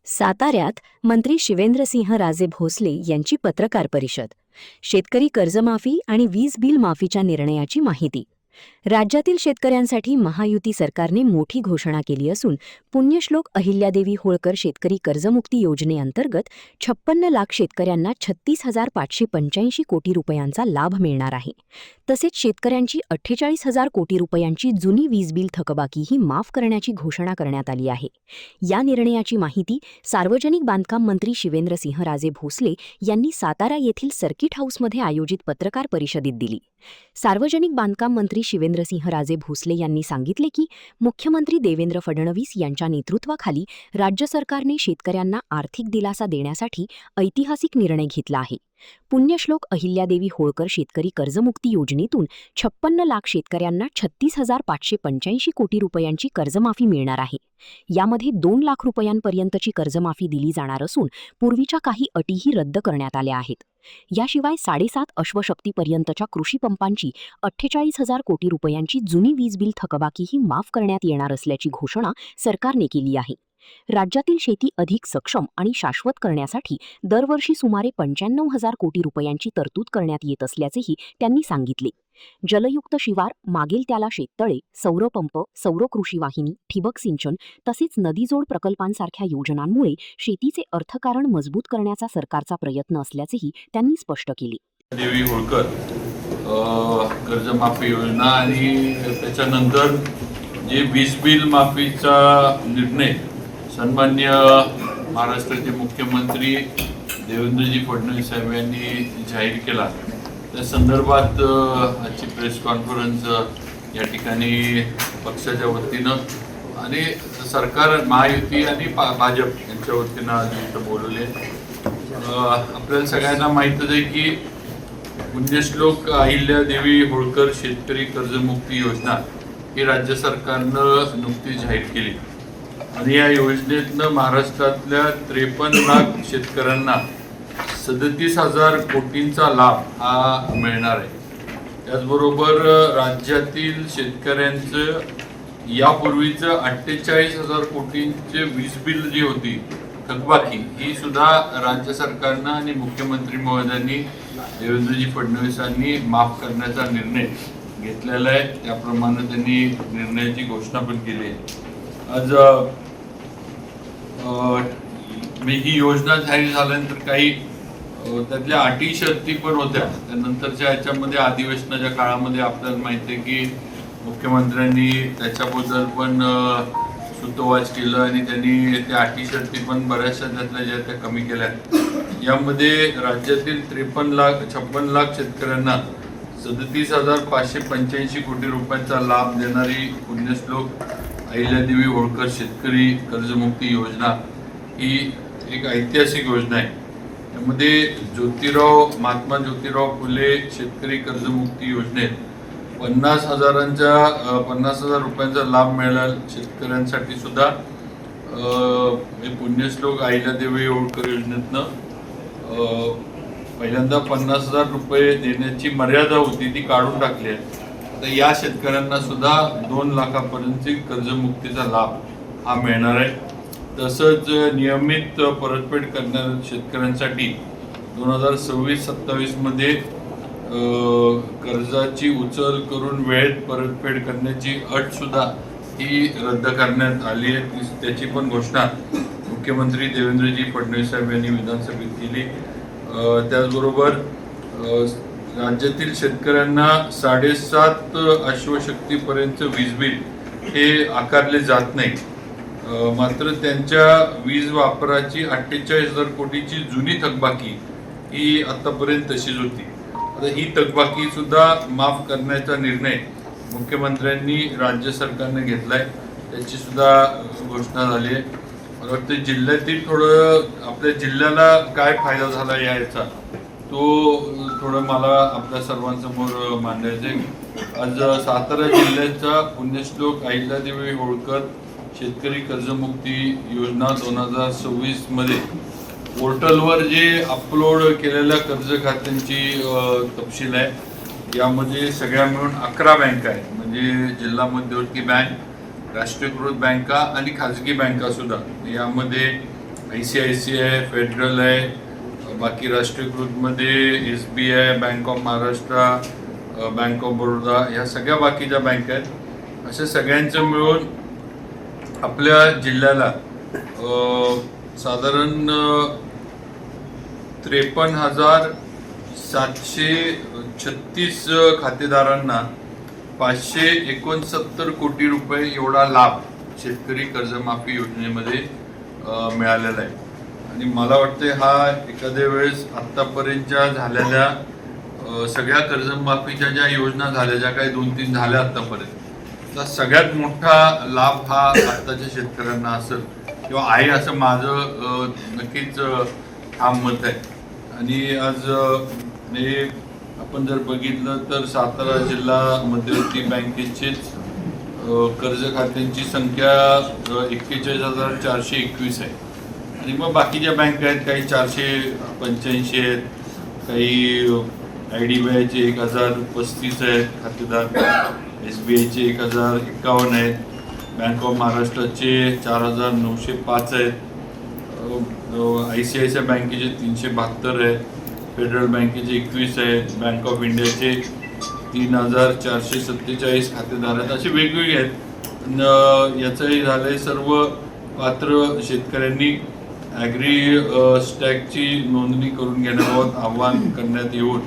साताऱ्यात मंत्री शिवेंद्रसिंहराजे भोसले यांची पत्रकार परिषद. शेतकरी कर्जमाफी आणि वीज बिल माफीच्या निर्णयाची माहिती. राज्यातील शेतकऱ्यांसाठी महायुती सरकारने मोठी घोषणा केली असून पुण्यश्लोक अहिल्यादेवी होळकर शेतकरी कर्जमुक्ती योजनेअंतर्गत 56 लाख शेतकऱ्यांना 36,585 कोटी रुपयांचा लाभ मिळणार आहे. तसेच शेतकऱ्यांची 48,000 कोटी रुपयांची जुनी वीज बिल थकबाकीही माफ करण्याची घोषणा करण्यात आली आहे. या निर्णयाची माहिती सार्वजनिक बांधकाम मंत्री शिवेंद्रसिंहराजे भोसले यांनी सातारा येथील सर्किट हाऊसमध्ये आयोजित पत्रकार परिषदेत दिली. सार्वजनिक बांधकाम मंत्री शिवेंद्रसिंहराजे भोसले यांनी सांगितले की मुख्यमंत्री देवेंद्र फडणवीस यांच्या नेतृत्वाखाली राज्य सरकारने शेतकऱ्यांना आर्थिक दिलासा देण्यासाठी ऐतिहासिक निर्णय घेतला आहे. पुण्यश्लोक अहिल्यादेवी होळकर शेतकरी कर्जमुक्ती योजनेतून 56 लाख शेतकऱ्यांना 36,585 कोटी रुपयांची कर्जमाफी मिळणार आहे. यामध्ये 2 लाख रुपयांपर्यंतची कर्जमाफी दिली जाणार असून पूर्वीच्या काही अटीही रद्द करण्यात आल्या आहेत. याशिवाय 7.5 अश्वशक्तीपर्यंतच्या कृषी पंपांची 48,000 कोटी रुपयांची जुनी वीज बिल थकबाकीही माफ करण्यात येणार असल्याची घोषणा सरकारने केली आहे. राज्यातील शेती अधिक सक्षम आणि शाश्वत करण्यासाठी दरवर्षी सुमारे 95,000 कोटी रुपयांची तरतूद करण्यात येत असल्याचेही त्यांनी सांगितले. जलयुक्त शिवार, मागेल त्याला शेततळे, सौरपंप, सौर कृषी वाहिनी, ठिबक सिंचन तसेच नदीजोड प्रकल्पांसारख्या योजनांमुळे शेतीचे अर्थकारण मजबूत करण्याचा सरकारचा प्रयत्न असल्याचेही त्यांनी स्पष्ट केले. देवी होळकर कर्जमाफी योजना आणि त्याच्यानंतर जे वीज बिल माफीचा निर्णय सन्माननीय महाराष्ट्राचे मुख्यमंत्री देवेंद्रजी फडणवीस साहेब यांनी जाहीर केला, त्या संदर्भात आजची प्रेस कॉन्फरन्स या ठिकाणी पक्षाच्या वतीनं आणि सरकार महायुती आणि भाजप यांच्या वतीनं आज इथं बोलवले. आपल्याला सगळ्यांना माहीतच आहे की पुण्यश्लोक अहिल्यादेवी होळकर शेतकरी कर्जमुक्ती योजना ही राज्य सरकारनं नुकतीच जाहीर केली आणि या योजनेतनं महाराष्ट्रातल्या 53 लाख शेतकऱ्यांना 37,000 कोटींचा लाभ हा मिळणार आहे. त्याचबरोबर राज्यातील शेतकऱ्यांचं यापूर्वीचं 48,000 कोटींचे वीज बिल जी होती थकबाकी ही सुद्धा राज्य सरकारनं आणि मुख्यमंत्री महोदयांनी देवेंद्रजी फडणवीसांनी माफ करण्याचा निर्णय घेतलेला आहे. त्याप्रमाणे त्यांनी निर्णयाची घोषणा पण केली आहे. आज ही योजना जाहीर झाल्यानंतर काही त्यातल्या अटी शर्ती पण होत्या. त्यानंतरच्या याच्यामध्ये अधिवेशनाच्या काळामध्ये आपल्याला माहिती आहे की मुख्यमंत्र्यांनी त्याच्याबद्दल पण सूतोवाच केलं आणि त्यांनी त्या अटी शर्ती पण बऱ्याचशा त्यातल्या ज्या त्या कमी केल्या. यामध्ये राज्यातील 56 लाख शेतकऱ्यांना 37,585 कोटी रुपयांचा लाभ देणारी पुण्यश्लोक अहिल्यादेवी होळकर शेतकरी कर्जमुक्ती योजना ही एक ऐतिहासिक योजना आहे. त्यामध्ये महात्मा ज्योतिराव फुले शेतकरी कर्जमुक्ती योजनेत 50,000 रुपयांचा लाभ मिळाला. शेतकऱ्यांसाठी सुद्धा पुण्यश्लोक अहिल्यादेवी होळकर योजनेतनं पहिल्यांदा 50,000 रुपये देण्याची मर्यादा होती ती काढून टाकली आहे. तर या शेतकऱ्यांना सुद्धा 2 लाखापर्यंतची कर्जमुक्तीचा लाभ हा मिळणार आहे. तसंच नियमित परतफेड करणाऱ्या शेतकऱ्यांसाठी 2026-27 मध्ये कर्जाची उचल करून वेळेत परतफेड करण्याची अट सुद्धा ही रद्द करण्यात आली आहे. त्याची पण घोषणा मुख्यमंत्री देवेंद्रजी फडणवीस साहेब यांनी विधानसभेत केली. त्याचबरोबर राज्यातील शेतकऱ्यांना 7.5 अश्वशक्तीपर्यंत वीज बिल हे आकारले जात नाही. मात्र त्यांच्या वीज वापराची 48,000 कोटीची जुनी थकबाकी ही आतापर्यंत तशीच होती. आता ही थकबाकी सुद्धा माफ करण्याचा निर्णय मुख्यमंत्र्यांनी राज्य सरकारने घेतलाय. त्याची सुद्धा घोषणा झाली आहे. मला वाटतं जिल्ह्यातील आपल्या जिल्ह्याला काय फायदा झाला याचा तो थोडं मला आपल्या सर्वांसमोर मांडायचं आहे. आज सातारा जिल्ह्याचा पुण्यश्लोक अहिल्यादेवी होळकर शेतकरी कर्जमुक्ती योजना 2026 मध्ये पोर्टलवर जे अपलोड केलेल्या कर्ज खात्यांची तपशील आहे. यामध्ये सगळ्या मिळून 11 बँका आहेत. म्हणजे जिल्हा मध्यवर्ती बँक, राष्ट्रीयकृत बँका आणि खाजगी बँका सुद्धा. यामध्ये ICICI फेडरल आहे, बाकी राष्ट्रीयकृतमध्ये SBI, bank of Maharashtra, bank of Baroda, ह्या सगळ्या बाकीच्या बँक आहेत. अशा सगळ्यांचं मिळून आपल्या जिल्ह्याला साधारण 53,736 खातेदारांना 569 कोटी रुपये एवढा लाभ शेतकरी कर्जमाफी योजनेमध्ये मिळालेला आहे. आणि मला वाटते हा एखाद्या वेळेस आत्तापर्यंतच्या झालेल्या सगळ्या कर्जमाफीच्या ज्या योजना झाल्या, ज्या काही 2-3 झाल्या आत्तापर्यंत, तर सगळ्यात मोठा लाभ हा आत्ताच्या शेतकऱ्यांना असेल किंवा आहे असं माझं नक्कीच ठाम मत आहे. आणि आज हे आपण जर बघितलं तर सातारा जिल्हा मध्यवर्ती बँकेचेच कर्ज खात्यांची संख्या 41,421 आहे. आणि मग बाकीच्या बँका आहेत, काही 485 आहेत, काही IDBIचे 1,035 आहेत खातेदार, SBIचे 1,051 आहेत, बँक ऑफ महाराष्ट्राचे 4,905 आहेत, ICICI बँकेचे 372 आहेत, फेडरल बँकेचे 21 आहेत, बँक ऑफ इंडियाचे 3,447 खातेदार आहेत. असे वेगवेगळे आहेत. याचंही झालंय सर्व पात्र शेतकऱ्यांनी ॲग्री स्टॅकची नोंदणी करून घेण्याबाबत आवाहन करण्यात येऊन